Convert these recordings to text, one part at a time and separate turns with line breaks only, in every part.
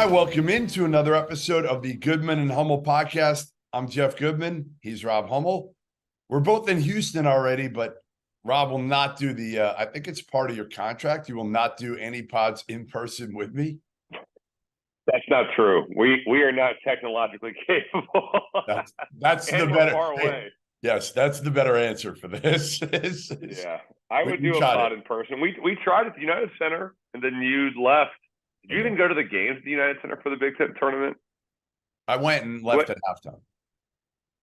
right, welcome into another episode of the Goodman and Hummel podcast. I'm Jeff Goodman. He's Rob Hummel. We're both in Houston already, but Rob will not do the, I think it's part of your contract. You will not do any pods in person with me.
That's not true. We are not technologically capable.
That's the
we're
better.
far away.
Yes, that's the better answer for this.
Yeah, I would do a pod in person. We tried at the United Center, and then you left. Did you even go to the games at the United Center for the Big Ten tournament?
I went and left at halftime.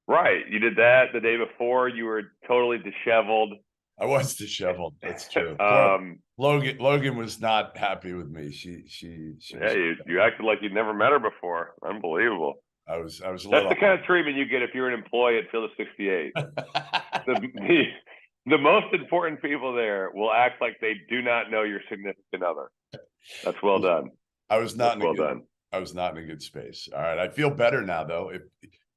Right, you did that the day before. You were totally disheveled.
I was disheveled. That's true. Logan was not happy with me. She
yeah, you acted like you'd never met her before. Unbelievable.
I was a little.
That's the kind of treatment you get if you're an employee at Field of 68. The most important people there will act like they do not know your significant other. That's well done.
I was not in a good space. All right, I feel better now though.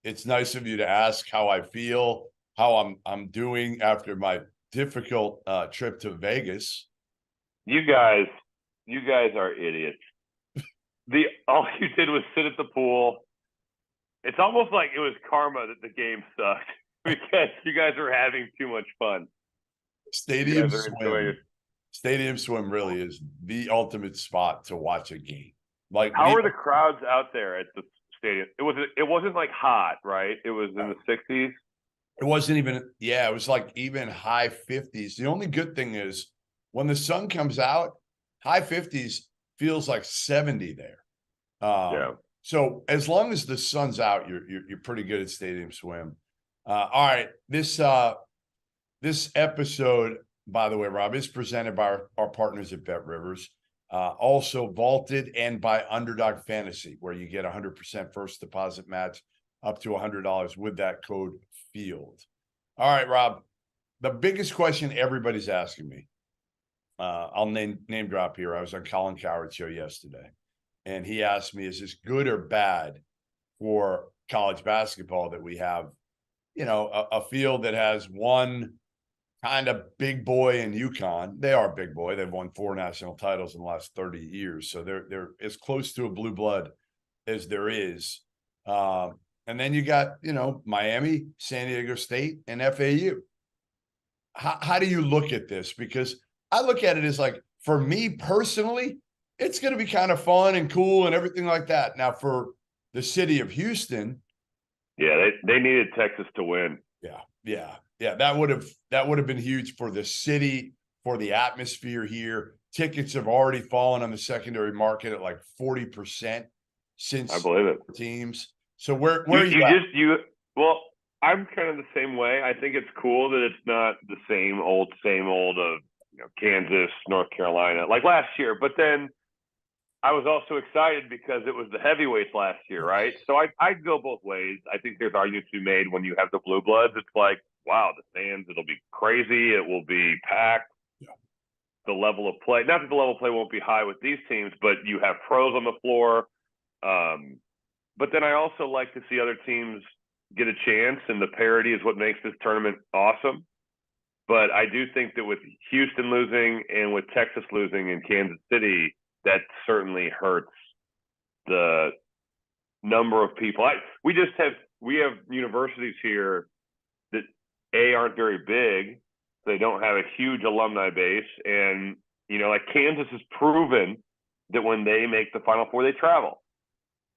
It's nice of you to ask how I feel, how I'm doing after my difficult trip to Vegas.
You guys are idiots. All you did was sit at the pool. It's almost like it was karma that the game sucked because you guys are having too much fun.
Stadium swim really is the ultimate spot to watch a game. Like,
how are the crowds out there at the stadium? It wasn't like hot, right? It was in the 60s.
It wasn't even, it was like even high 50s. The only good thing is when the sun comes out, high 50s feels like 70 there.
Yeah.
So as long as the sun's out, you're pretty good at stadium swim. All right, this episode, by the way, Rob, is presented by our partners at Bet Rivers. Also vaulted and by Underdog Fantasy, where you get 100% first deposit match up to $100 with that code FIELD. All right, Rob, the biggest question everybody's asking me, I'll name drop here. I was on Colin Cowherd's show yesterday, and he asked me, is this good or bad for college basketball that we have, a field that has one kind of big boy in UConn? They are a big boy. They've won 4 national titles in the last 30 years. So they're as close to a blue blood as there is. And then you got, Miami, San Diego State, and FAU. How do you look at this? Because I look at it as like, for me personally, it's going to be kind of fun and cool and everything like that. Now, for the city of Houston.
Yeah, they needed Texas to win.
Yeah. That would have been huge for the city, for the atmosphere here. Tickets have already fallen on the secondary market at like 40% since,
I believe it,
teams. So where are you?
Well, I'm kind of the same way. I think it's cool that it's not the same old of Kansas, North Carolina like last year. But then I was also excited because it was the heavyweights last year, right? So I'd go both ways. I think there's arguments to be made when you have the blue bloods. It's like, wow, the stands, it'll be crazy. It will be packed.
Yeah.
The level of play, not that the level of play won't be high with these teams, but you have pros on the floor. But then I also like to see other teams get a chance, and the parity is what makes this tournament awesome. But I do think that with Houston losing and with Texas losing in Kansas City, that certainly hurts the number of people. We have universities here that aren't very big. They don't have a huge alumni base. And, like Kansas has proven that when they make the Final Four, they travel.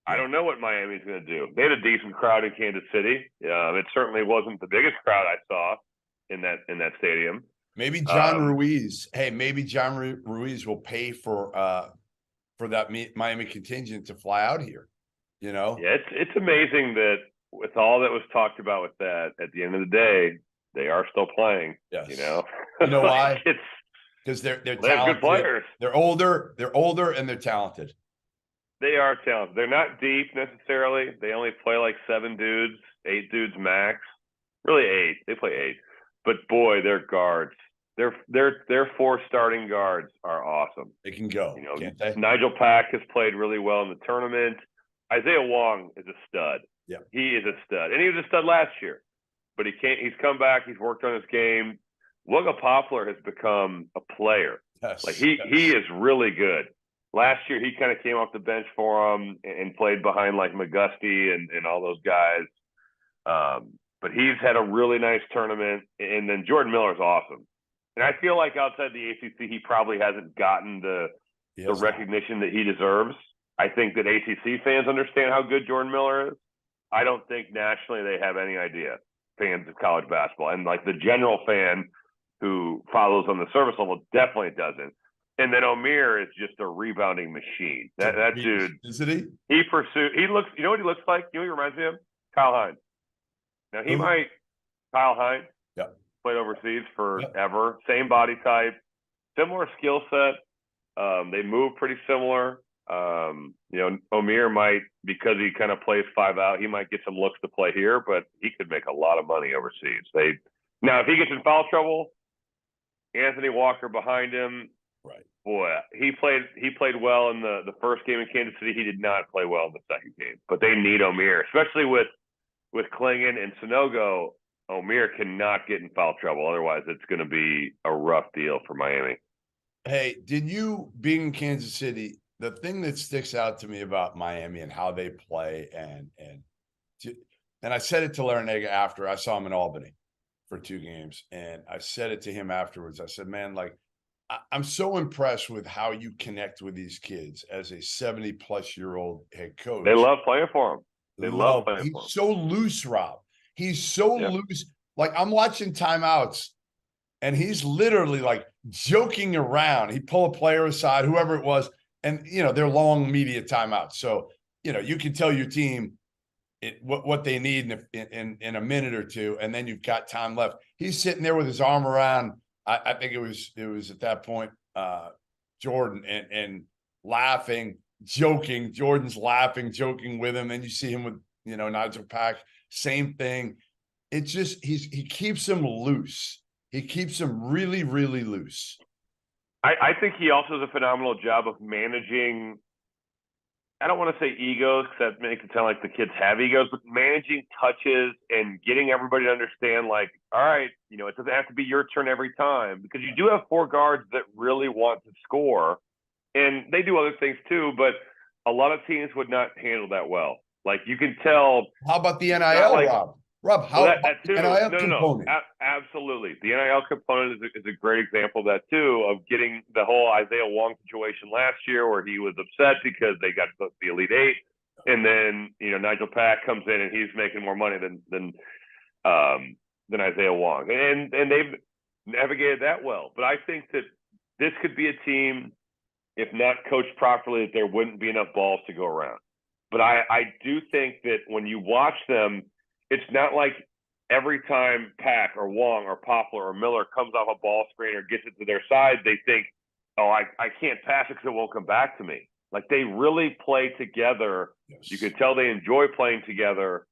I don't know what Miami's going to do. They had a decent crowd in Kansas City. It certainly wasn't the biggest crowd I saw in that stadium.
Maybe John Ruiz. Hey, maybe John Ruiz will pay for that Miami contingent to fly out here.
Yeah, it's amazing that with all that was talked about with that, at the end of the day, they are still playing.
Yes.
You
know why?
Because
they're
talented. Have good players.
They're older, and they're talented.
They are talented. They're not deep necessarily. They only play like 7 dudes, 8 dudes max. Really 8. They play 8. But boy, their guards. Their 4 starting guards are awesome.
They can go. Can't they?
Nigel Pack has played really well in the tournament. Isaiah Wong is a stud.
Yeah,
he is a stud, and he was a stud last year. But he's come back. He's worked on his game. Wugga Poplar has become a player.
Yes,
he is really good. last year he kind of came off the bench for him and played behind like McGusty and all those guys. But he's had a really nice tournament, and then Jordan Miller's awesome. And I feel like outside the ACC, he probably hasn't gotten the recognition that he deserves. I think that ACC fans understand how good Jordan Miller is. I don't think nationally they have any idea, fans of college basketball. And like the general fan who follows on the service level definitely doesn't. And then Omer is just a rebounding machine. That dude,
isn't he?
He looks, you know what he looks like? You know what he reminds me of? Kyle Hines. Now Kyle Hines played overseas forever. Same body type, similar skill set. They move pretty similar. Omer might, because he kind of plays 5 out, he might get some looks to play here, but he could make a lot of money overseas. Now if he gets in foul trouble, Anthony Walker behind him.
Right.
Boy, he played well in the first game in Kansas City. He did not play well in the second game. But they need Omer, especially with Klingon and Sanogo. Omer cannot get in foul trouble. Otherwise, it's going to be a rough deal for Miami.
Hey, did you, being in Kansas City, the thing that sticks out to me about Miami and how they play, and I said it to Larinaga after I saw him in Albany for 2 games, and I said it to him afterwards. I said, man, like, I'm so impressed with how you connect with these kids as a 70-plus-year-old head coach.
They love playing for him. They love playing for him.
He's so loose, Rob. He's so loose. Like, I'm watching timeouts, and he's literally, like, joking around. He'd pull a player aside, whoever it was, and, they're long media timeouts. So, you can tell your team what they need in a minute or two, and then you've got time left. He's sitting there with his arm around, I think it was at that point, Jordan, and laughing, joking. Jordan's laughing, joking with him. Then you see him with, Nigel Pack, same thing. It's just, he keeps him loose. He keeps him really, really loose.
I think he also does a phenomenal job of managing, I don't want to say egos, because that makes it sound like the kids have egos, but managing touches and getting everybody to understand, like, all right, it doesn't have to be your turn every time, because you do have 4 guards that really want to score, and they do other things too, but a lot of teams would not handle that well. Like, you can tell.
How about the NIL, Rob? Rob, how about the NIL component?
Absolutely. The NIL component is a great example of that too, of getting the whole Isaiah Wong situation last year where he was upset because they got to the Elite 8. And then, Nigel Pack comes in and he's making more money than Isaiah Wong. And they've navigated that well. But I think that this could be a team, if not coached properly, that there wouldn't be enough balls to go around. But I do think that when you watch them, it's not like every time Pack or Wong or Poplar or Miller comes off a ball screen or gets it to their side, they think, oh, I can't pass it because it won't come back to me. Like, they really play together. Yes. You can tell they enjoy playing together.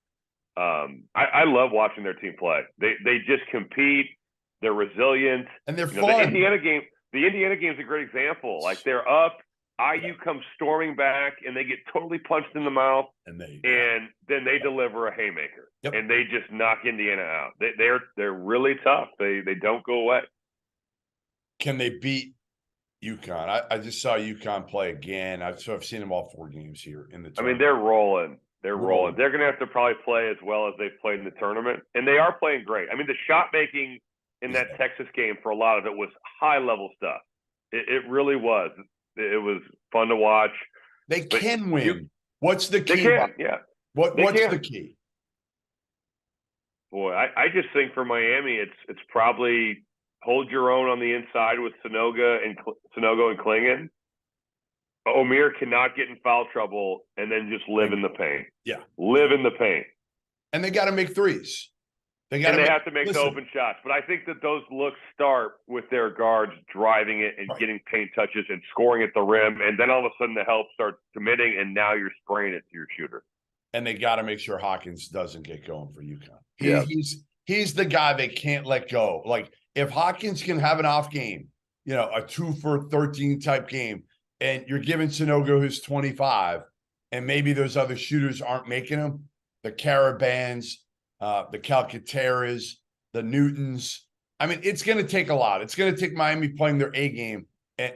I love watching their team play. They just compete. They're resilient. And they're fun. The Indiana game is a great example. Like, they're up. IU comes storming back, and they get totally punched in the mouth, and then they deliver a haymaker, and they just knock Indiana out. They're really tough. They don't go away.
Can they beat UConn? I just saw UConn play again. I've seen them all 4 games here in the tournament.
I mean, they're rolling. They're rolling. They're going to have to probably play as well as they've played in the tournament, and they are playing great. I mean, the shot making in that Texas game for a lot of it was high-level stuff. It really was. It was fun to watch.
They can win. What's the key?
They can, yeah.
What's the key?
Boy, I just think for Miami, it's probably hold your own on the inside with Sanogo and Klingon. Omer cannot get in foul trouble and then just live in the paint.
Yeah.
Live in the paint.
And they got to make threes. They have to make
the open shots. But I think that those looks start with their guards driving it and getting paint touches and scoring at the rim. And then all of a sudden the help starts committing, and now you're spraying it to your shooter.
And they got to make sure Hawkins doesn't get going for UConn. He's the guy they can't let go. Like, if Hawkins can have an off game, a 2 for 13 type game, and you're giving Sanogo his 25, and maybe those other shooters aren't making them, the Carabans, the Calcaterras, the Newtons. I mean, it's going to take a lot. It's going to take Miami playing their A game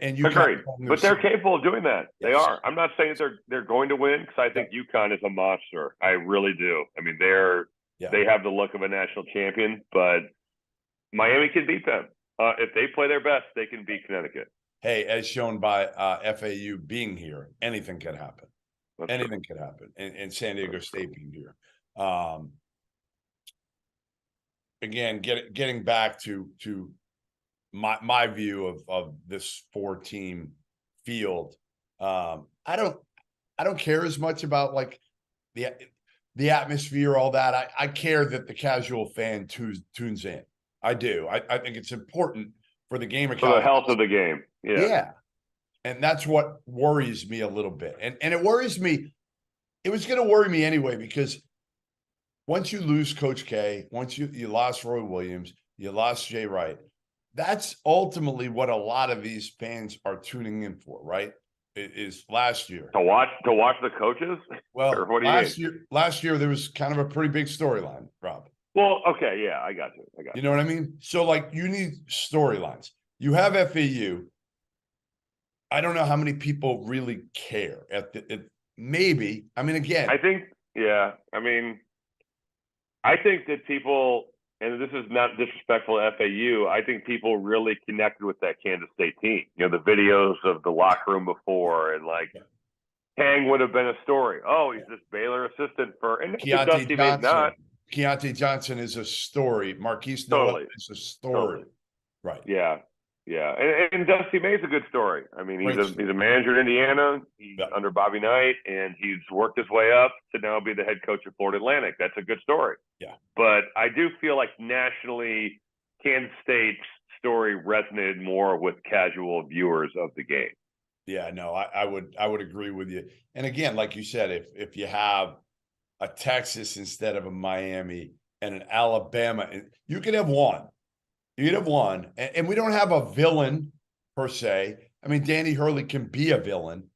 And UConn,
agreed. But they're capable of doing that. Yes. They are. I'm not saying they're going to win, because I think UConn is a monster. I really do. I mean, they have the look of a national champion, but Miami can beat them. If they play their best, they can beat Connecticut.
Hey, as shown by FAU being here, anything can happen. Anything could happen. And San Diego State being here. Again, getting back to my view of this 4-team field, I don't care as much about like the atmosphere, all that. I care that the casual fan tunes in. I do. I think it's important for the game.
For the health of the game. Yeah.
And that's what worries me a little bit. And it worries me. It was going to worry me anyway, because once you lose Coach K, once you lost Roy Williams, you lost Jay Wright, that's ultimately what a lot of these fans are tuning in for, right? It is last year.
To watch the coaches?
Well, last year there was kind of a pretty big storyline, Rob.
Well, okay, yeah, I got you.
You know what I mean? So, like, you need storylines. You have FAU. I don't know how many people really care maybe. I mean, again,
I think that people, and this is not disrespectful to FAU, I think people really connected with that Kansas State team. You know, the videos of the locker room before, and like Hang would have been a story. Oh, he's this Baylor assistant and
Keontae Johnson. Keontae Johnson is a story. Marquise Noel is a story. Totally. Right.
Yeah. Yeah. And Dusty May's a good story. I mean, he's a manager in Indiana. He's under Bobby Knight, and he's worked his way up to now be the head coach of Florida Atlantic. That's a good story.
Yeah.
But I do feel like nationally, Kansas State's story resonated more with casual viewers of the game.
Yeah, no, I would agree with you. And again, like you said, if you have a Texas instead of a Miami and an Alabama, you could have one. You could have one. And we don't have a villain per se. I mean, Danny Hurley can be a villain,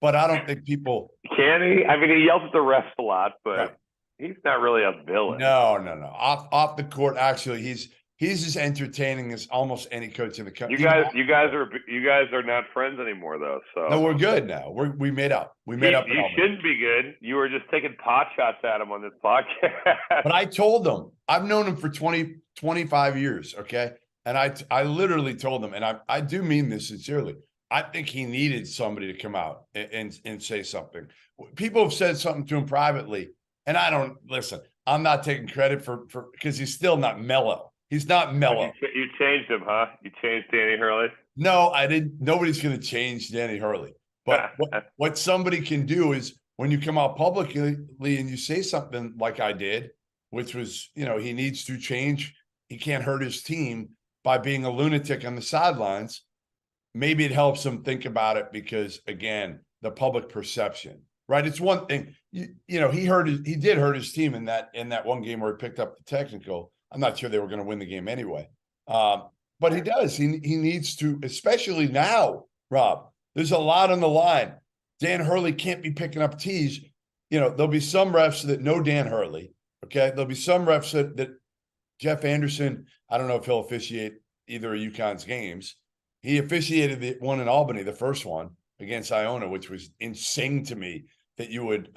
but I don't think people
can he? I mean, he yells at the refs a lot, but he's not really a villain.
No. Off the court, actually, he's as entertaining as almost any coach in the country.
You guys are not friends anymore, though. So
no, we're good now. We made up. We made up.
You shouldn't be good. You were just taking pot shots at him on this podcast.
But I told them, I've known him for 25 years. Okay. And I literally told them, and I do mean this sincerely, I think he needed somebody to come out and say something. People have said something to him privately, and I don't listen. I'm not taking credit for because he's still not mellow. He's not mellow.
You changed him, huh? You changed Danny Hurley?
No, I didn't. Nobody's going to change Danny Hurley. But what somebody can do is when you come out publicly and you say something like I did, which was, he needs to change. He can't hurt his team by being a lunatic on the sidelines. Maybe it helps him think about it because, again, the public perception, right? It's one thing, he did hurt his team in that one game where he picked up the technical. I'm not sure they were going to win the game anyway. But he does. He needs to, especially now, Rob, there's a lot on the line. Dan Hurley can't be picking up tees. There'll be some refs that know Dan Hurley. Okay. There'll be some refs that Jeff Anderson, I don't know if he'll officiate either of UConn's games. He officiated the one in Albany, the first one against Iona, which was insane to me that you would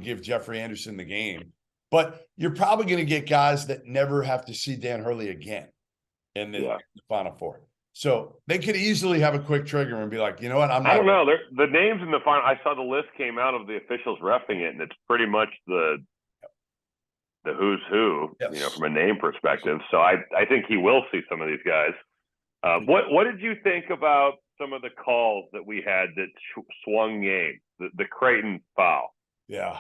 give Jeffrey Anderson the game. But you're probably going to get guys that never have to see Dan Hurley again in the Final Four. So they could easily have a quick trigger and be like, you know what?
I don't know. The names in the final. I saw the list came out of the officials reffing it, and it's pretty much the who's who, from a name perspective. So I think he will see some of these guys. What did you think about some of the calls that we had that swung games? The Creighton foul.
Yeah,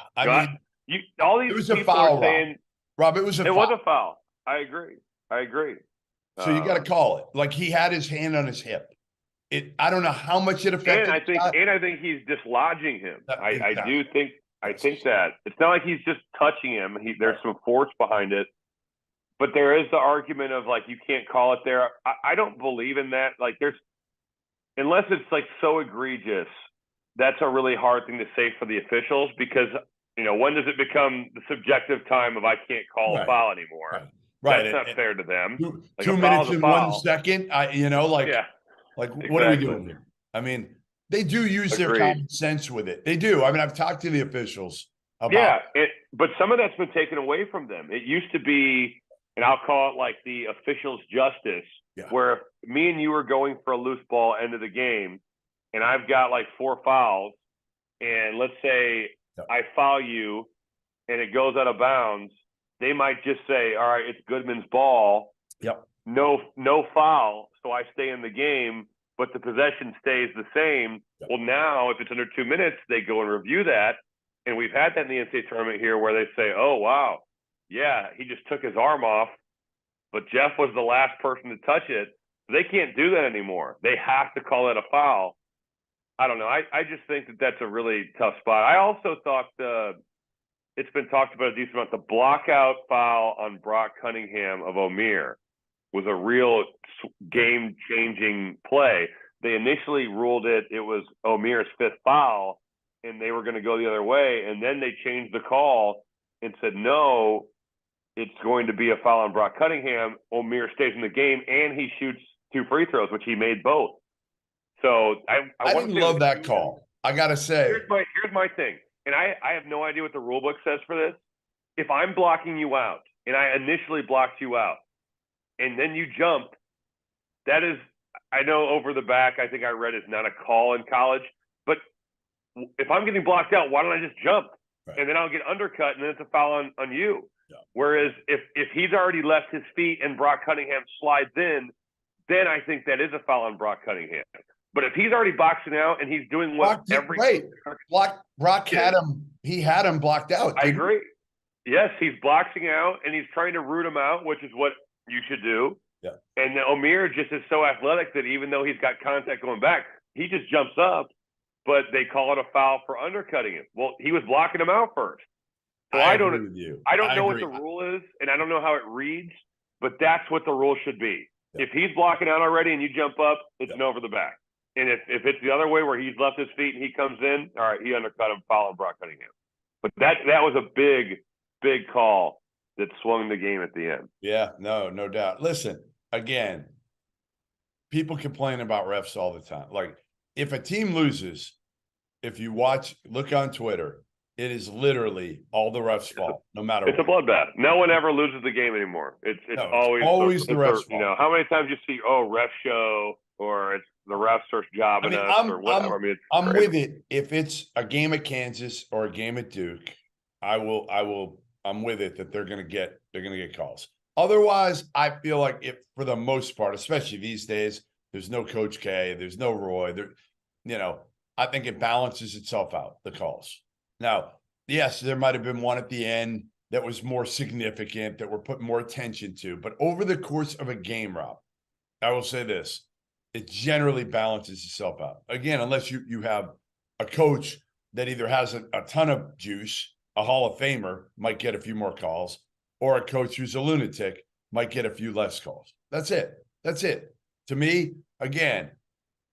all these
it was a foul,
saying,
Rob. It was a
foul. I agree.
So you got to call it. Like he had his hand on his hip. I don't know how much it affected.
And I think he's dislodging him. I think that it's not like he's just touching him. There's some force behind it, but there is the argument of like you can't call it there. I don't believe in that. Like unless it's like so egregious, that's a really hard thing to say for the officials because. When does it become the subjective time of I can't call a foul anymore?
Right.
That's not fair to them.
2 minutes and 1 second. Like, what are we
Exactly.
doing here? I mean, they do use their
Agreed.
common sense with it. They do. I mean, I've talked to the officials
Yeah,
about
but some of that's been taken away from them. It used to be, and I'll call it like the officials' justice,
Yeah.
where me and you are going for a loose ball end of the game, and I've got like 4 fouls, and let's say I foul you, and it goes out of bounds. They might just say, "All right, it's Goodman's ball.
Yep.
No foul, so I stay in the game, but the possession stays the same."
Yep.
Well, now if it's under 2 minutes, they go and review that. And we've had that in the NCAA tournament here where they say, "Oh, wow, yeah, he just took his arm off, but Jeff was the last person to touch it." They can't do that anymore. They have to call it a foul. I don't know. I just think that that's a really tough spot. I also thought it's been talked about a decent amount. The blockout foul on Brock Cunningham of O'Meara was a real game-changing play. They initially ruled it was O'Meara's 5th foul, and they were going to go the other way. And then they changed the call and said, no, it's going to be a foul on Brock Cunningham. O'Meara stays in the game, and he shoots 2 free throws, which he made both. So
I didn't love that call. I got to say.
Here's my thing. And I have no idea what the rule book says for this. If I'm blocking you out, and I initially blocked you out, and then you jump, that is, I know over the back, I think I read is not a call in college, but if I'm getting blocked out, why don't I just jump? Right. And then I'll get undercut, and then it's a foul on you. Yeah. Whereas if he's already left his feet and Brock Cunningham slides in, then I think that is a foul on Brock Cunningham. But if he's already boxing out and he's doing what
Brock had him, he had him blocked out.
I agree. Yes, he's boxing out and he's trying to root him out, which is what you should do.
Yeah.
And O'Meara just is so athletic that even though he's got contact going back, he just jumps up, but they call it a foul for undercutting him. Well, he was blocking him out first. So I don't know what the rule is, and I don't know how it reads, but that's what the rule should be. Yeah. If he's blocking out already and you jump up, it's an over the back. And if it's the other way where he's left his feet and he comes in, all right, he undercut him, foul on Brock Cunningham. But that was a big call that swung the game at the end.
Yeah, no doubt. Listen, again, people complain about refs all the time. Like, if a team loses, if you look on Twitter, it is literally all the refs' fault, no matter what.
It's a bloodbath. No one ever loses the game anymore. It's always
the refs' fault.
You know, how many times you see, ref show, or it's the refs are jobbing us or whatever.
I'm with it. If it's a game at Kansas or a game at Duke, I'm with it that they're gonna get calls. Otherwise, I feel like if for the most part, especially these days, there's no Coach K, there's no Roy, I think it balances itself out, the calls. Now, yes, there might have been one at the end that was more significant, that we're putting more attention to, but over the course of a game, Rob, I will say this. It generally balances itself out. Again, unless you have a coach that either has a ton of juice, a Hall of Famer might get a few more calls, or a coach who's a lunatic might get a few less calls. That's it. To me, again.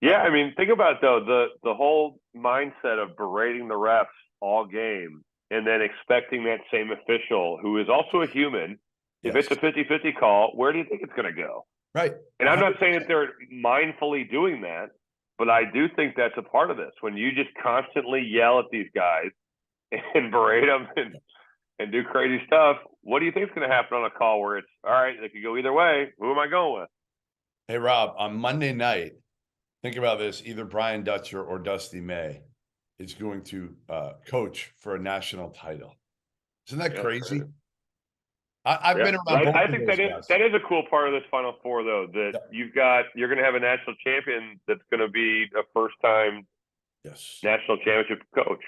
Yeah, I mean, think about it, though, the whole mindset of berating the refs all game and then expecting that same official, who is also a human, if it's a 50-50 call, where do you think it's going to go?
Right.
And I'm not saying that they're mindfully doing that, but I do think that's a part of this. When you just constantly yell at these guys and berate them and do crazy stuff, what do you think is going to happen on a call where it's, all right, they could go either way. Who am I going with?
Hey, Rob, on Monday night, think about this. Either Brian Dutcher or Dusty May is going to coach for a national title. Isn't that crazy? I've been around both
I think that is a cool part of this Final Four, though, that you're going to have a national champion that's going to be a first-time national championship coach.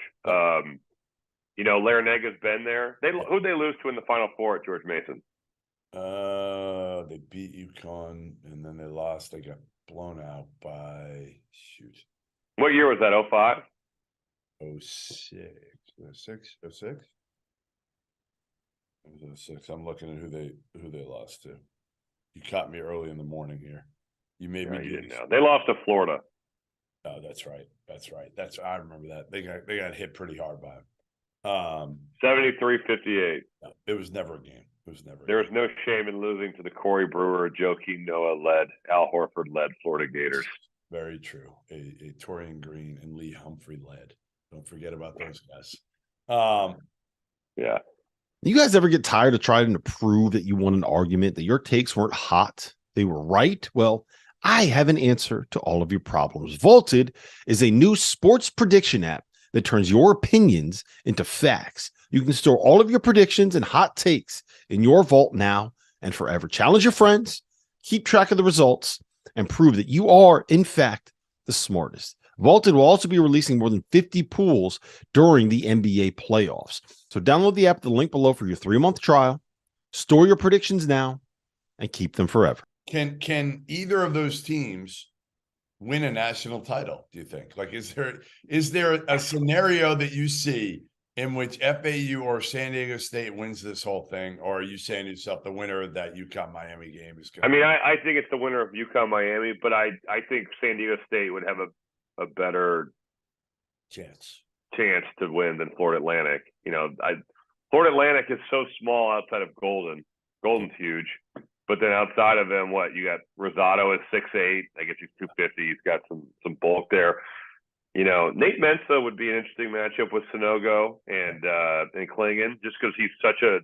Larenega's been there. Who'd they lose to in the Final Four at George Mason?
They beat UConn, and then they lost. They got blown out by,
What year was that, 05?
06? It was 06. I'm looking at who they lost to. You caught me early in the morning here. You made me do
this. They lost to Florida.
Oh, that's right. I remember that. They got hit pretty hard by him.
73-58.
No, it was never a game.
There was no shame in losing to the Corey Brewer, Joakim Noah led, Al Horford led Florida Gators.
Very true. A Torian Green and Lee Humphrey led. Don't forget about those guys.
Yeah.
You guys ever get tired of trying to prove that you won an argument, that your takes weren't hot, they were right? Well, I have an answer to all of your problems. Vaulted is a new sports prediction app that turns your opinions into facts. You can store all of your predictions and hot takes in your vault now and forever. Challenge your friends, keep track of the results, and prove that you are, in fact, the smartest. Vaulted will also be releasing more than 50 pools during the NBA playoffs. So download the app at the link below for your 3-month trial. Store your predictions now and keep them forever.
Can either of those teams win a national title, do you think? Like, is there a scenario that you see in which FAU or San Diego State wins this whole thing? Or are you saying to yourself the winner of that UConn Miami game is going?
I mean, I think it's the winner of UConn Miami, but I think San Diego State would have a better
chance
to win than Florida Atlantic. You know, Florida Atlantic is so small outside of Golden. Golden's huge. But then outside of them, what you got? Rosado is 6'8". I guess he's 250. He's got some bulk there. You know, Nate Mensah would be an interesting matchup with Sanogo and Klingon, just because he's such a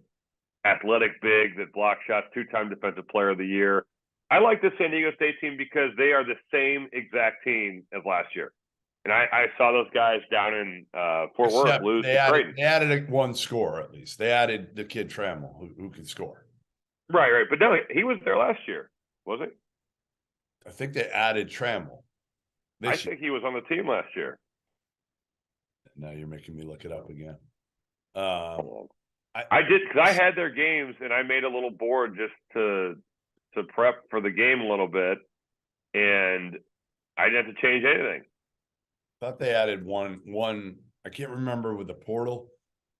athletic big that block shots, 2-time defensive player of the year. I like the San Diego State team because they are the same exact team as last year. And I saw those guys down in Fort Worth lose to Creighton.
They added one score at least. They added the kid Trammell who could score.
Right. But no, he was there last year, was he?
I think they added Trammell.
I think he was on the team last year.
Now you're making me look it up again.
I did, because I had their games and I made a little board just to prep for the game a little bit, and I didn't have to change anything.
I thought they added one. I can't remember with the portal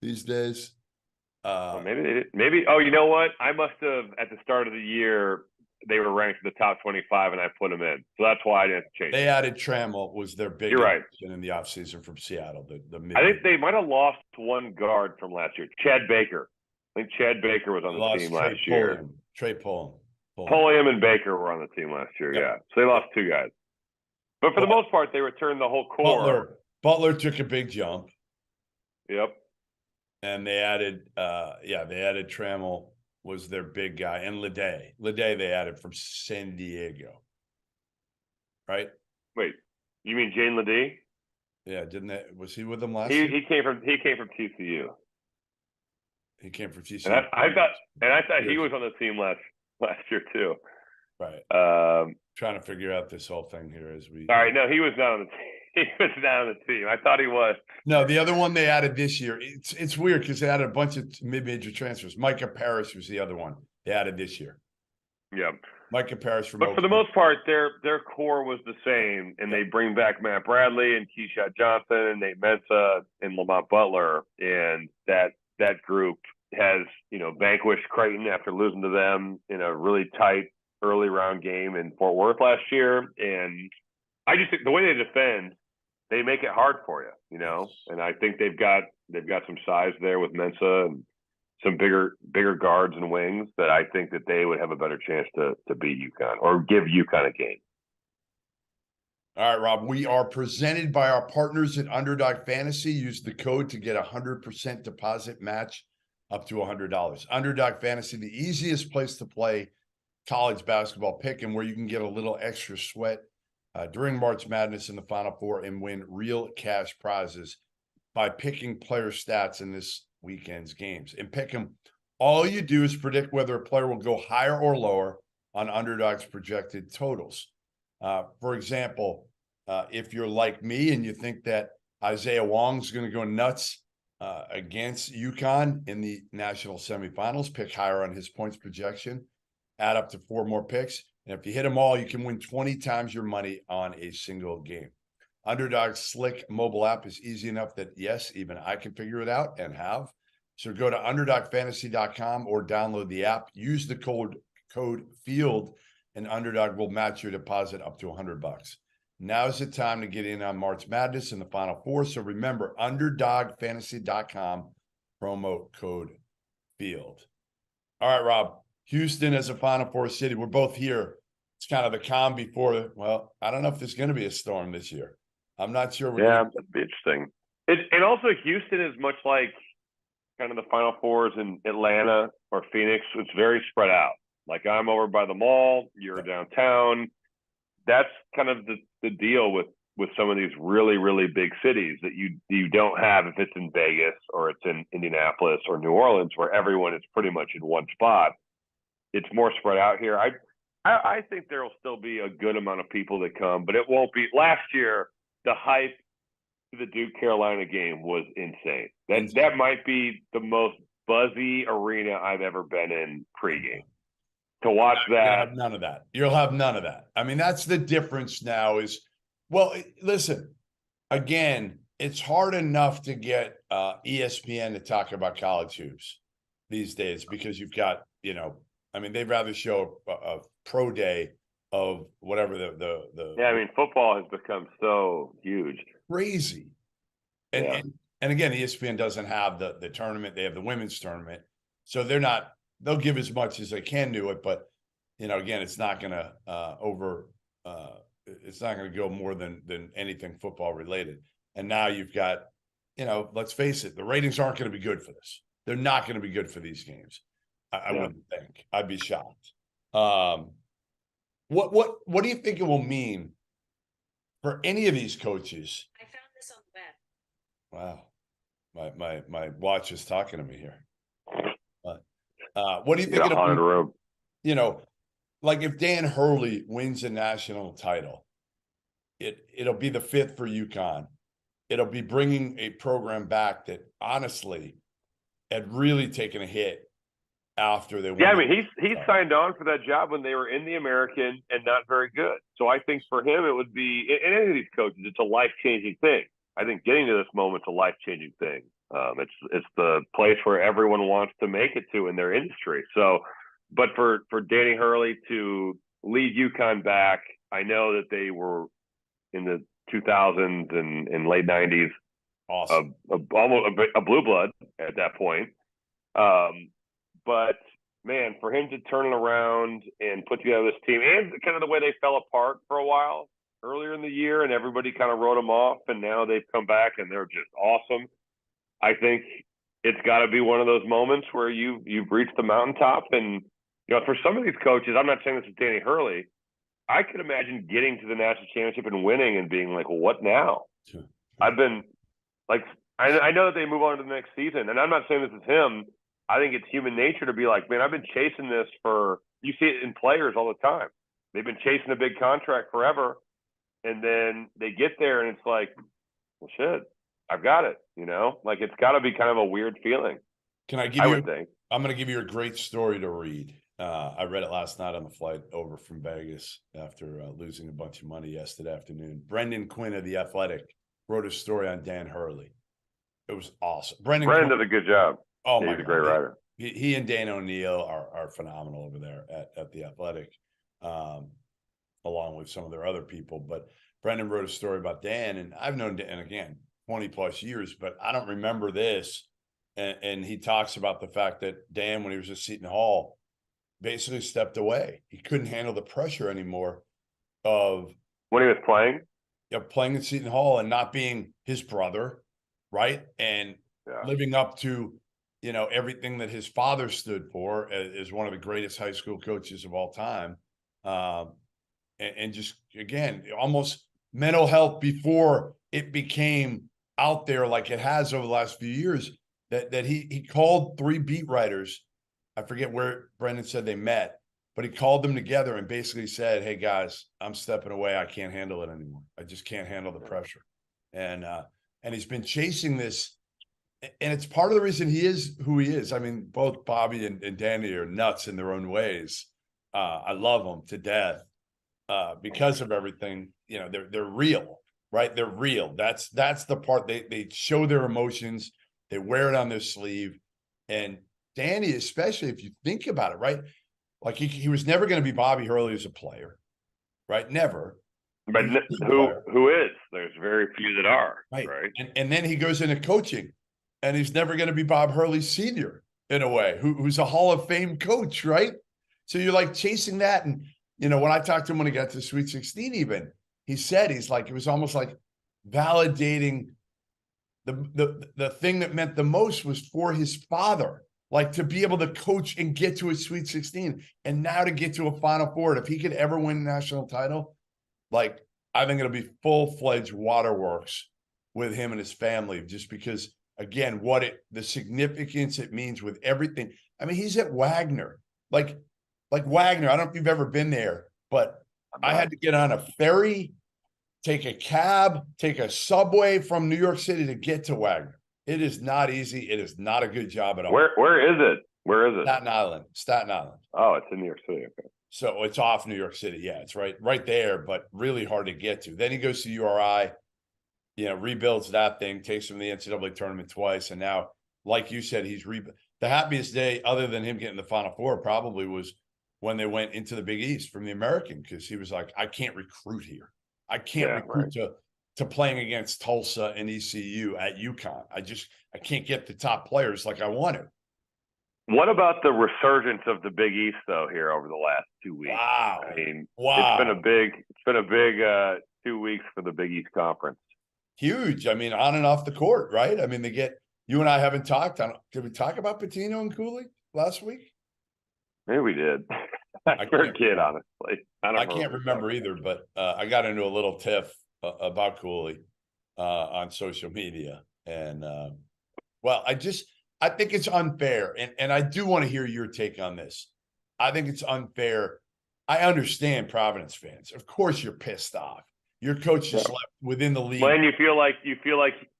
these days.
Well, maybe they did. Maybe. Oh, you know what? I must have at the start of the year they were ranked in the top 25, and I put them in. So that's why I didn't change.
They added Trammell was their big.
You're right.
In the offseason from Seattle.
I think they might have lost one guard from last year, Chad Baker. I think Chad Baker was on the team last year.
Trey Pulliam
and Baker were on the team last year. Yeah, so they lost 2 guys. But for the most part, they returned the whole core.
Butler took a big jump.
Yep.
And they added, Trammell was their big guy, and Leday they added from San Diego, right?
Wait, you mean Jane Leday?
Yeah, was he with them last year?
He came from TCU.
He came from TCU.
And I thought he was on the team last year too.
Right. Trying to figure out this whole thing here as we.
All right, no, he was not on the team. He was not on the team. I thought he was.
No, the other one they added this year. It's weird because they added a bunch of mid-major transfers. Micah Parrish was the other one they added this year.
Yeah.
Micah Parrish from.
But for the most part, their core was the same, and they bring back Matt Bradley and Keyshawn Johnson and Nate Mensah and Lamont Butler, and that group has vanquished Creighton after losing to them in a really tight early round game in Fort Worth last year. And I just think the way they defend, they make it hard for you, and I think they've got some size there with Mensah and some bigger guards and wings that I think that they would have a better chance to beat UConn or give UConn a game.
All right, Rob, we are presented by our partners at Underdog Fantasy. Use the code to get 100% deposit match up to $100. Underdog Fantasy, the easiest place to play college basketball pick, and where you can get a little extra sweat during March Madness in the Final Four and win real cash prizes by picking player stats in this weekend's games. And pick them. All you do is predict whether a player will go higher or lower on Underdog's projected totals. For example, if you're like me and you think that Isaiah Wong's going to go nuts against UConn in the national semifinals, pick higher on his points projection, add up to 4 more picks. And if you hit them all, you can win 20 times your money on a single game. Underdog's slick mobile app is easy enough that, yes, even I can figure it out and have. So go to UnderdogFantasy.com or download the app. Use the code FIELD, and Underdog will match your deposit up to $100. Now's the time to get in on March Madness in the Final Four. So remember, UnderdogFantasy.com, promo code FIELD. All right, Rob. Houston as a Final Four city. We're both here It's kind of the calm before. Well, I don't know if there's going to be a storm this year. I'm not sure.
Yeah, that'd be interesting. And also Houston is much like kind of the Final Fours in Atlanta or Phoenix. It's very spread out. Like I'm over by the mall, you're downtown. That's kind of the deal with some of these really, really big cities that you don't have if it's in Vegas or it's in Indianapolis or New Orleans, where everyone is pretty much in one spot. It's more spread out here. I think there will still be a good amount of people that come, but it won't be. Last year, the hype to the Duke Carolina game was insane. That might be the most buzzy arena I've ever been in pregame. To watch that,
you'll have none of that. You'll have none of that. I mean, that's the difference now. Is well, listen. Again, it's hard enough to get ESPN to talk about college hoops these days because you've got, I mean, they'd rather show a pro day of whatever the
yeah. I mean, football has become so huge,
crazy, and again, ESPN doesn't have the tournament. They have the women's tournament, so they'll give as much as they can do it, but again, it's not going to it's not going to go more than anything football related. And now you've got, let's face it, the ratings aren't going to be good for this. They're not going to be good for these games. I wouldn't think. I'd be shocked. What do you think it will mean for any of these coaches?
I found this on the web.
Wow, my watch is talking to me here. What do you think
it'll be?
Like if Dan Hurley wins a national title, it'll be the 5th for UConn. It'll be bringing a program back that honestly had really taken a hit after they won.
Yeah, I mean, he signed on for that job when they were in the American and not very good. So I think for him, it would be, and any of these coaches, it's a life-changing thing. I think getting to this moment's a life-changing thing. It's the place where everyone wants to make it to in their industry. So, but for Danny Hurley to lead UConn back, I know that they were in the 2000s and late 90s,
awesome,
almost a blue blood at that point. But man, for him to turn it around and put together this team, and kind of the way they fell apart for a while earlier in the year, and everybody kind of wrote them off, and now they've come back and they're just awesome. I think it's got to be one of those moments where you've reached the mountaintop. And for some of these coaches, I'm not saying this is Danny Hurley, I could imagine getting to the national championship and winning and being like, well, what now?
Sure.
I've been like, I know that they move on to the next season, and I'm not saying this is him. I think it's human nature to be like, man, I've been chasing this you see it in players all the time. They've been chasing a big contract forever, and then they get there and it's like, well, shit, I've got it. Like it's got to be kind of a weird feeling.
Can I give
I
you?
would think.
I'm going to give you a great story to read. I read it last night on the flight over from Vegas after losing a bunch of money yesterday afternoon. Brendan Quinn of The Athletic wrote a story on Dan Hurley. It was awesome. Brendan
did a good job.
Oh,
he's
my
a
God.
great writer.
He and Dan O'Neill are phenomenal over there at The Athletic, along with some of their other people. But Brendan wrote a story about Dan, and I've known Dan, again, 20 plus years, but I don't remember this. And he talks about the fact that Dan, when he was at Seton Hall, basically stepped away. He couldn't handle the pressure anymore of
when he was playing.
Playing at Seton Hall and not being his brother, right? And living up to, everything that his father stood for as one of the greatest high school coaches of all time. And just, again, almost mental health before it became out there like it has over the last few years, that he called 3 beat writers. I forget where Brendan said they met, but he called them together and basically said, hey guys, I'm stepping away. I can't handle it anymore. I just can't handle the pressure. And he's been chasing this. And it's part of the reason he is who he is. I mean, both Bobby and Danny are nuts in their own ways. I love them to death because of everything. They're real, right? They're real. That's the part. They show their emotions. They wear it on their sleeve. And Danny, especially if you think about it, right? Like he was never going to be Bobby Hurley as a player, right? Never.
But who is? There's very few that are, right?
And then he goes into coaching, and he's never going to be Bob Hurley Sr. in a way, who's a Hall of Fame coach, right? So you're like chasing that, and you know, when I talked to him when he got to the Sweet 16, even he said he's like, it was almost like validating the thing that meant the most was for his father, like to be able to coach and get to a Sweet 16 and now to get to a Final Four. And if he could ever win a national title, like I think it'll be full-fledged waterworks with him and his family, just because again, the significance it means with everything. I mean, he's at Wagner, like Wagner. I don't know if you've ever been there, but I had to get on a ferry, take a cab, take a subway from New York City to get to Wagner. It is not easy. It is not a good job at all.
Where is it? Where is it?
Staten Island.
Oh, it's in New York City. Okay.
So it's off New York City. Yeah, it's right there, but really hard to get to. Then he goes to URI, you know, rebuilds that thing, takes him to the NCAA tournament twice. And now, like you said, the happiest day other than him getting the Final Four probably was when they went into the Big East from the American, because he was like, I can't recruit here. I can't recruit to playing against Tulsa and ECU at UConn. I can't get the top players like I wanted.
What about the resurgence of the Big East though here over the last 2 weeks?
Wow.
I mean,
wow.
It's been a big 2 weeks for the Big East Conference.
Huge. I mean, on and off the court, right? I mean, you and I haven't talked on. Did we talk about Pitino and Cooley last week?
Maybe we did. I forget, honestly.
I can't remember either, but I got into a little tiff about Cooley on social media. And well, I think it's unfair. And I do want to hear your take on this. I think it's unfair. I understand Providence fans. Of course you're pissed off. Your coach just left within the league.
When you feel like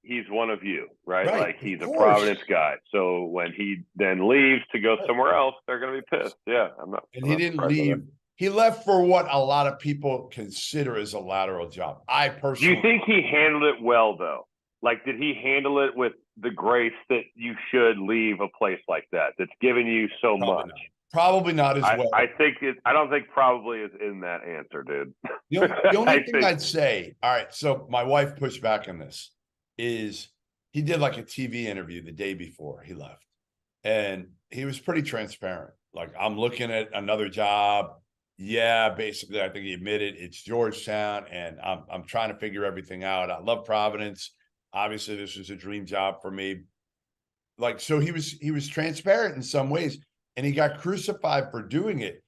he's one of you, right? Like he's a Providence guy. So when he then leaves to go somewhere else, they're going to be pissed. Yeah,
he didn't leave. He left for what a lot of people consider as a lateral job. I personally.
Do you think he handled it well, though? Like, did he handle it with the grace that you should leave a place like that that's given you so much?
Probably not as well.
I don't think probably is in that answer, dude.
The only thing I'd say, all right, so my wife pushed back on this, is he did like a TV interview the day before he left. And he was pretty transparent. Like, I'm looking at another job. Yeah, basically, I think he admitted it's Georgetown, and I'm trying to figure everything out. I love Providence. Obviously, this was a dream job for me. Like, so he was transparent in some ways. And he got crucified for doing it.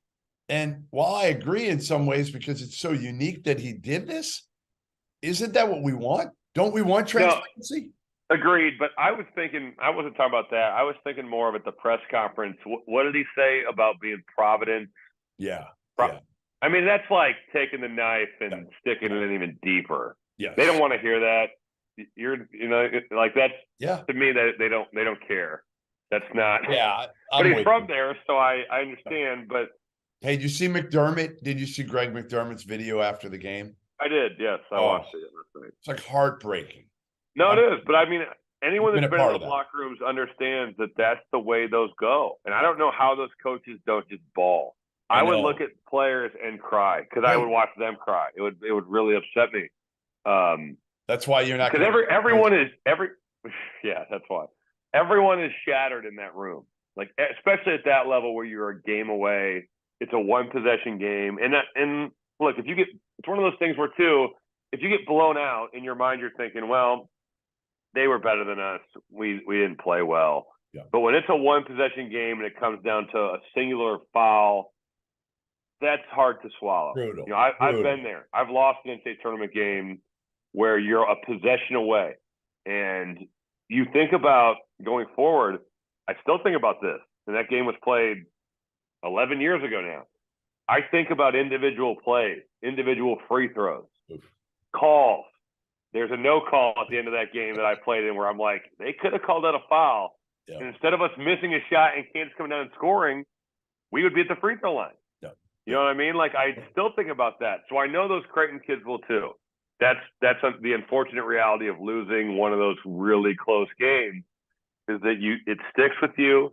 And while I agree in some ways, because it's so unique that he did this, isn't that what we want? Don't we want transparency?
No, agreed. But I was thinking, I wasn't talking about that. I was thinking more of at the press conference. What did he say about being Providence?
Yeah.
I mean, that's like taking the knife and sticking it in even deeper.
Yeah.
They don't want to hear that. Like that's, to me, that they don't care. That's not.
Yeah,
but he's from there, so I understand. But
hey, did you see McDermott? Did you see Greg McDermott's video after the game?
I did. Yes, I watched it.
It's like heartbreaking.
No, it is. But I mean, anyone that's been in those locker rooms understands that that's the way those go. And I don't know how those coaches don't just bawl. I would look at players and cry because I would watch them cry. It would really upset me.
That's why you're not.
Because yeah, that's why. Everyone is shattered in that room, like especially at that level where you're a game away. It's a one possession game, and look, it's one of those things where if you get blown out in your mind, you're thinking, well, they were better than us. We didn't play well.
Yeah.
But when it's a one possession game and it comes down to a singular foul, that's hard to swallow.
Brutal.
You know, I've been there. I've lost an NCAA tournament game where you're a possession away, and you think about going forward. I still think about this, and that game was played 11 years ago now. I think about individual plays, individual free throws, calls. There's a no call at the end of that game that I played in where I'm like, they could have called that a foul. Yeah. And instead of us missing a shot and Kansas coming down and scoring, we would be at the free throw line.
Yeah.
You know what I mean? Like, I still think about that. So I know those Creighton kids will too. That's the unfortunate reality of losing one of those really close games, is that it sticks with you.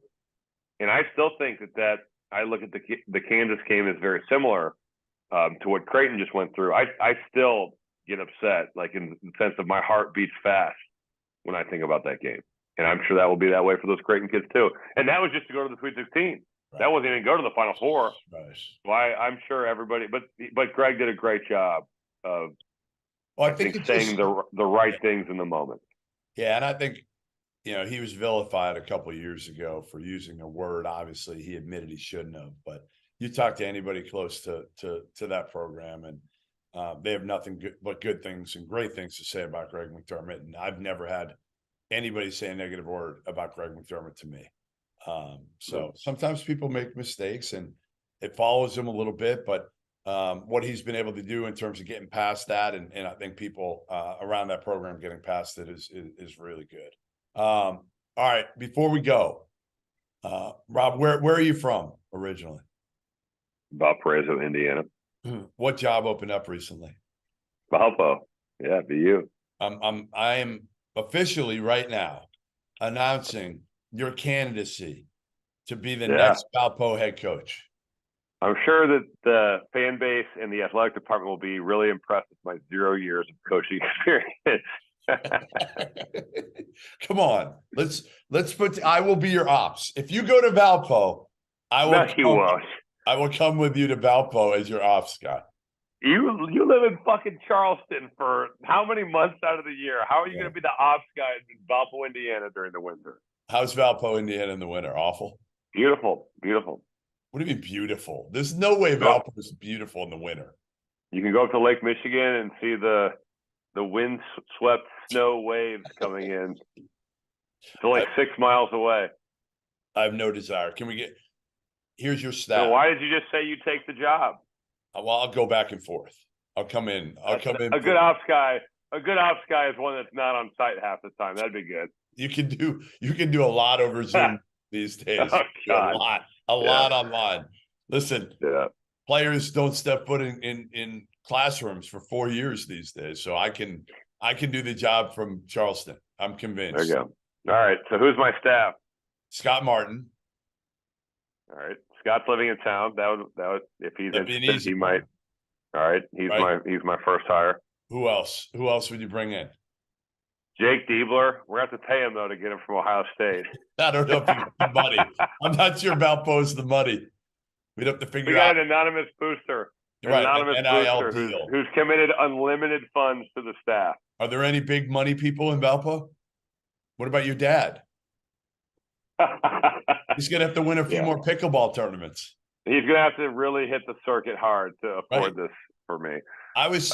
And I still think that I look at the Kansas game as very similar to what Creighton just went through. I still get upset, like in the sense of my heart beats fast when I think about that game. And I'm sure that will be that way for those Creighton kids too. And that was just to go to the Sweet 16. That wasn't even go to the Final Four.
Right.
Why? I'm sure everybody, but Greg did a great job of,
Well,
I think saying the right things in the moment.
Yeah, and I think, he was vilified a couple of years ago for using a word. Obviously, he admitted he shouldn't have. But you talk to anybody close to that program, and they have nothing but good things and great things to say about Greg McDermott. And I've never had anybody say a negative word about Greg McDermott to me. So sometimes people make mistakes, and it follows him a little bit. But what he's been able to do in terms of getting past that, and I think people around that program getting past it is really good. All right, before we go, Rob, where are you from originally?
Valparaiso, Indiana.
What job opened up recently?
Valpo. Yeah, BU.
I am officially right now announcing your candidacy to be the next Valpo head coach.
I'm sure that the fan base and the athletic department will be really impressed with my 0 years of coaching experience.
Come on, let's put. I will be your ops. If you go to Valpo, I will.
No, you won't.
I will come with you to Valpo as your ops, Scott.
You live in fucking Charleston for how many months out of the year? How are you going to be the ops guy in Valpo, Indiana during the winter?
How's Valpo, Indiana in the winter? Awful.
Beautiful, beautiful.
What do you mean beautiful? There's no way Valpo is beautiful in the winter.
You can go up to Lake Michigan and see the wind-swept snow waves coming in. It's only 6 miles away.
I have no desire. Can we get? Here's your staff.
So why did you just say you take the job?
Well, I'll go back and forth. I'll come in.
A good ops guy. A good ops guy is one that's not on site half the time. That'd be good.
You can do a lot over Zoom these days.
Oh, God.
A lot online. Listen,
Yeah.
Players don't step foot in classrooms for 4 years these days. So I can do the job from Charleston. I'm convinced.
There you go. All right. So who's my staff?
Scott Martin.
All right. Scott's living in town. That would if he's interested, he might. All right. He's my first hire.
Who else? Who else would you bring in?
Jake Diebler. We're going to have to pay him though to get him from Ohio State.
I don't know if he's the money. I'm not sure Valpo's the money. We'd have to figure out.
We got an anonymous booster.
Right,
anonymous
NIL
booster
deal.
who's committed unlimited funds to the staff.
Are there any big money people in Valpo? What about your dad? He's gonna have to win a few more pickleball tournaments.
He's gonna have to really hit the circuit hard to afford this for me.
I was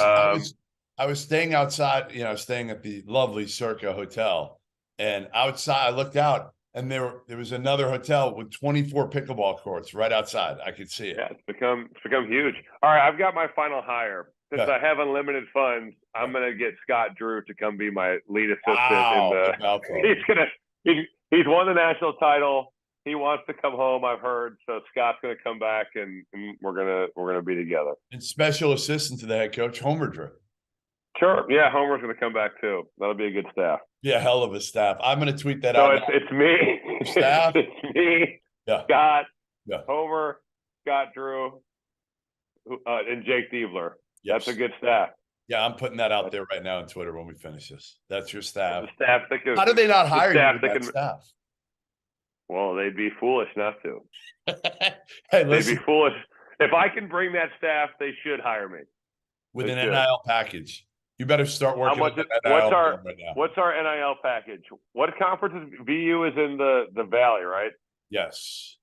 staying outside, staying at the lovely Circa Hotel, and outside I looked out, and there was another hotel with 24 pickleball courts right outside. I could see it.
Yeah, it's become huge. All right, I've got my final hire. Since I have unlimited funds, I'm gonna get Scott Drew to come be my lead assistant. He's won the national title. He wants to come home, I've heard. So Scott's gonna come back, and we're gonna be together.
And special assistant to the head coach, Homer Drew.
Sure. Yeah, Homer's gonna come back too. That'll be a good staff.
Yeah, hell of a staff. I'm gonna tweet that out.
So it's me.
Staff.
It's me.
Yeah.
Scott.
Yeah.
Homer. Scott Drew. And Jake Diebler.
Yes.
That's a good staff.
Yeah, I'm putting that out there right now on Twitter when we finish this. That's your staff.
The staff that can,
how do they not hire you with that
can,
staff?
Well, they'd be foolish not to.
Hey, listen.
They'd be foolish. If I can bring that staff, they should hire me.
With an NIL package. You better start working on that NIL right now.
What's our NIL package? What conference is VU is in the Valley, right?
Yes.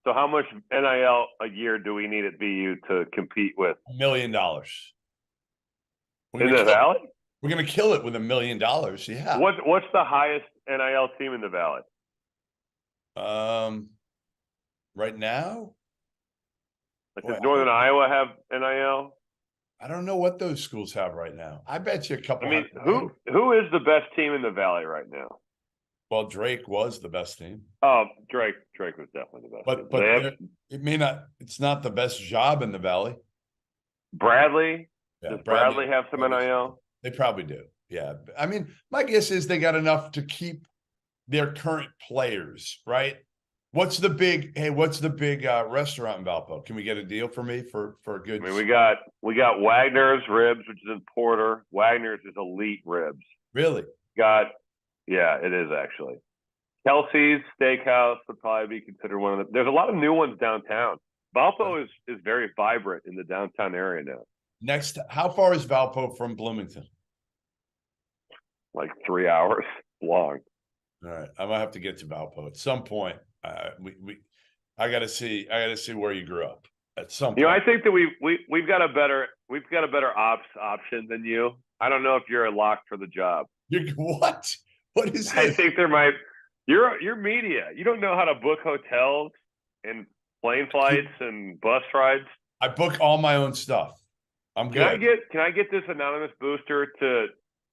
So how much NIL a year do we need at VU to compete with?
$1 million.
In the Valley?
We're going to kill it with $1 million. Yeah.
What's the highest NIL team in the Valley?
Right now?
Does Northern Iowa have NIL?
I don't know what those schools have right now. I bet you a couple.
I mean, who is the best team in the Valley right now?
Well, Drake was the best team.
Oh, Drake was definitely the best.
But it may not. It's not the best job in the Valley.
Bradley.
Yeah,
Does Bradley have some NIL?
They probably do. Yeah. I mean, my guess is they got enough to keep their current players, right? What's the big restaurant in Valpo? Can we get a deal for me for a good?
I mean, we got Wagner's Ribs, which is in Porter. Wagner's is elite ribs.
Really?
Yeah, it is actually. Kelsey's Steakhouse would probably be considered one of them. There's a lot of new ones downtown. Valpo is very vibrant in the downtown area now.
Next, how far is Valpo from Bloomington?
Like 3 hours long.
All right, I might have to get to Valpo at some point. I got to see where you grew up at some point.
You know, I think that we've got a better ops option than you. I don't know if you're a lock for the job.
What? What is
I
this?
think there might. You're media. You don't know how to book hotels and plane flights and bus rides.
I book all my own stuff. I'm good.
Can I get this anonymous booster to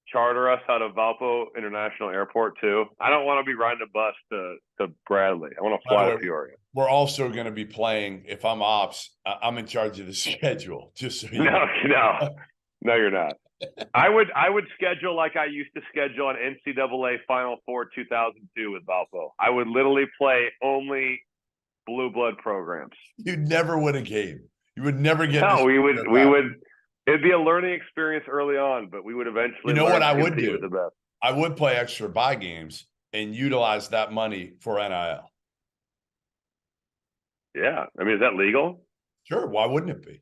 charter us out of Valpo International Airport too? I don't want to be riding a bus to Bradley. I want to fly to Peoria.
We're also going to be playing. If I'm ops, I'm in charge of the schedule. Just so you know.
No, you're not. I would schedule like I used to schedule an NCAA Final Four 2002 with Valpo. I would literally play only blue blood programs.
You'd never win a game. You would never get.
No, we would. It'd be a learning experience early on, but we would eventually.
You know what I would do?
The best.
I would play extra buy games and utilize that money for NIL.
Yeah, I mean, is that legal?
Sure. Why wouldn't it be?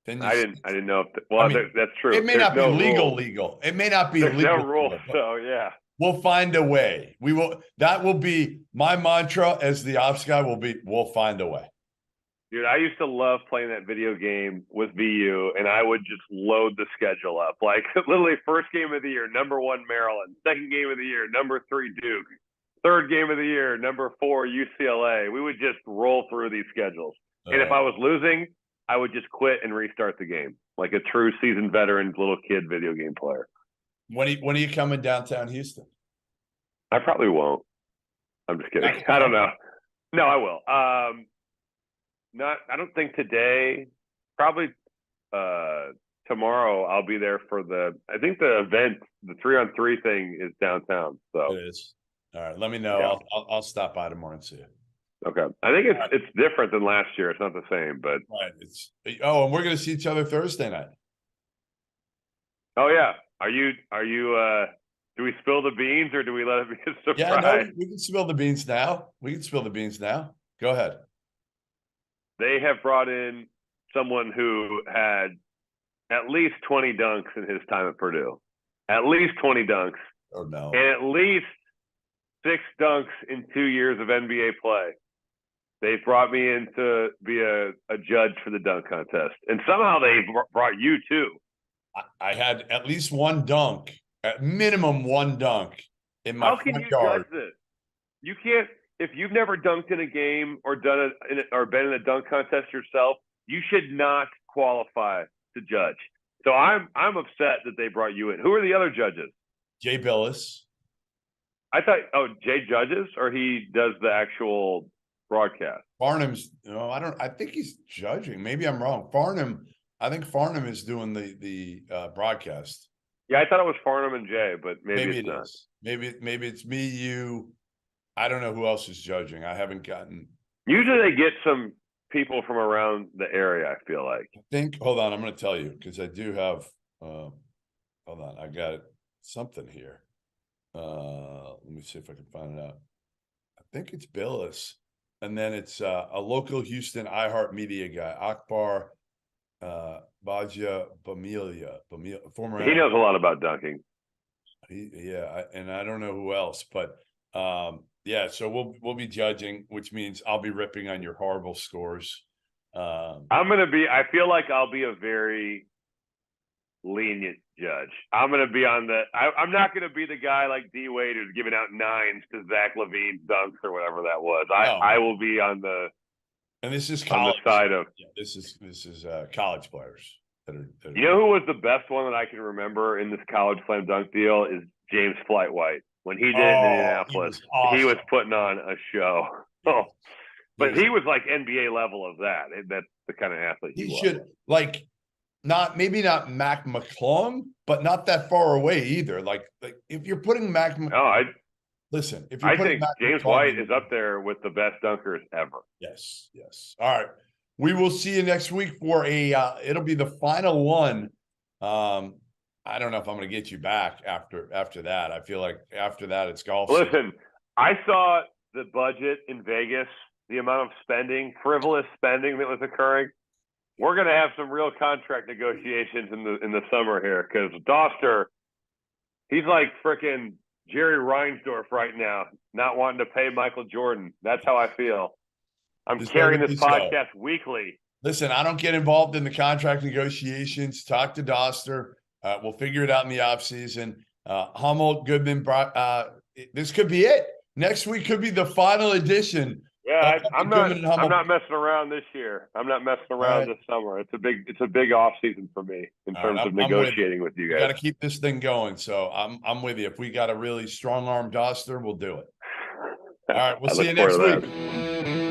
Then
I didn't know. That's true.
It may not be legal. It may not be
There's
legal.
no rule. So yeah,
we'll find a way. We will. That will be my mantra as the ops guy. We'll find a way.
Dude, I used to love playing that video game with VU, and I would just load the schedule up. Like, literally, first game of the year, number 1 Maryland. Second game of the year, number 3 Duke. Third game of the year, number 4 UCLA. We would just roll through these schedules. And if I was losing, I would just quit and restart the game, like a true seasoned veteran little kid video game player.
When are you coming downtown Houston?
I probably won't. I'm just kidding. I don't know. No, I will. I don't think today. Probably tomorrow I'll be there for I think the event, the 3-on-3 thing is downtown. So
it is. All right, let me know.
Yeah.
I'll stop by tomorrow and see you.
Okay. I think it's different than last year. It's not the same, but
right. And we're gonna see each other Thursday night.
Oh yeah. Are you do we spill the beans or do we let it be a surprise?
Yeah, no, we can spill the beans now. Go ahead.
They have brought in someone who had at least 20 dunks in his time at Purdue. At least 20 dunks.
Oh, no.
And at least 6 dunks in 2 years of NBA play. They brought me in to be a judge for the dunk contest. And somehow they brought you too.
I had at least one dunk, at minimum one dunk in my front yard. How can you judge this?
You can't. If you've never dunked in a game or done it or been in a dunk contest yourself, you should not qualify to judge. So I'm upset that they brought you in. Who are the other judges?
Jay Billis.
I thought, Jay judges, or he does the actual broadcast.
Farnham's. I think he's judging. Maybe I'm wrong. I think Farnham is doing the broadcast.
Yeah, I thought it was Farnham and Jay, but maybe it's not.
Is. Maybe it's me, you. I don't know who else is judging. I haven't gotten.
Usually they get some people from around the area, I feel like.
Hold on, I'm going to tell you because I do have. Hold on, I got something here. Let me see if I can find it out. I think it's Billis, and then it's a local Houston iHeartMedia guy, Akbar Baja Bamilia, former.
He knows a lot about dunking.
And I don't know who else, but yeah. So we'll be judging, which means I'll be ripping on your horrible scores.
I feel like I'll be a very lenient judge. I'm going to be I'm not going to be the guy like D Wade who's giving out 9s to Zach LaVine's dunks or whatever that was. I will be on the.
And this is college.
On the side of
this is college players that are.
You know who was the best one that I can remember in this college slam dunk deal is James Flightwhite. When he did it in Indianapolis, he was putting on a show. But he was like NBA level of that. That's the kind of athlete he was.
Should maybe not Mac McClung, but not that far away either. Like if you're putting Mac. Listen, if
I think James White is up there with the best dunkers ever.
Yes. All right. We will see you next week for it'll be the final one. I don't know if I'm going to get you back after that. I feel like after that it's golf.
Listen, I saw the budget in Vegas, the amount of spending, frivolous spending that was occurring, we're going to have some real contract negotiations in the summer here, because Doster, he's like freaking Jerry Reinsdorf right now, not wanting to pay Michael Jordan. That's how I feel. I'm carrying this podcast weekly.
Listen, I don't get involved in the contract negotiations. Talk to Doster. We'll figure it out in the offseason. Hummel, Goodman, this could be it. Next week could be the final edition.
Yeah, I'm not messing around this year. I'm not messing around this summer. It's a big off season for me in terms of negotiating with you guys.
Got to keep this thing going. So I'm with you. If we got a really strong arm Doster, we'll do it. All right, we'll see you next week.